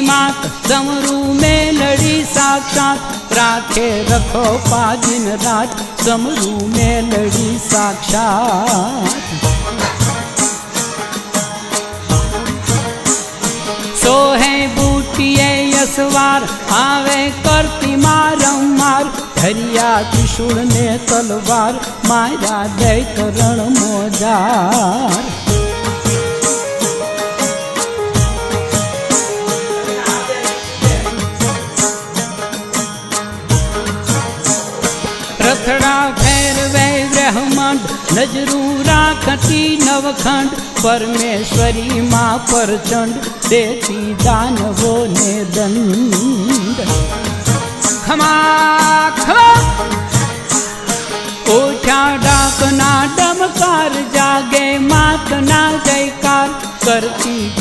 मात डमरू में लड़ी साक्षात राखे रखो पा दिन रात डमरू में लड़ी साक्षात सोहे बूटिए यसवार आवे करती मारंमार धरिया त्रिशूल ने तलवार मारा दैत रण मोजार रथड़ा भैरवे ब्रह्मांड नजरू राखती नवखंड परमेश्वरी माँ प्रचंड देती दानवों ने दंड खमा खमा उठा डाकना डमकार जागे मात ना जयकार करती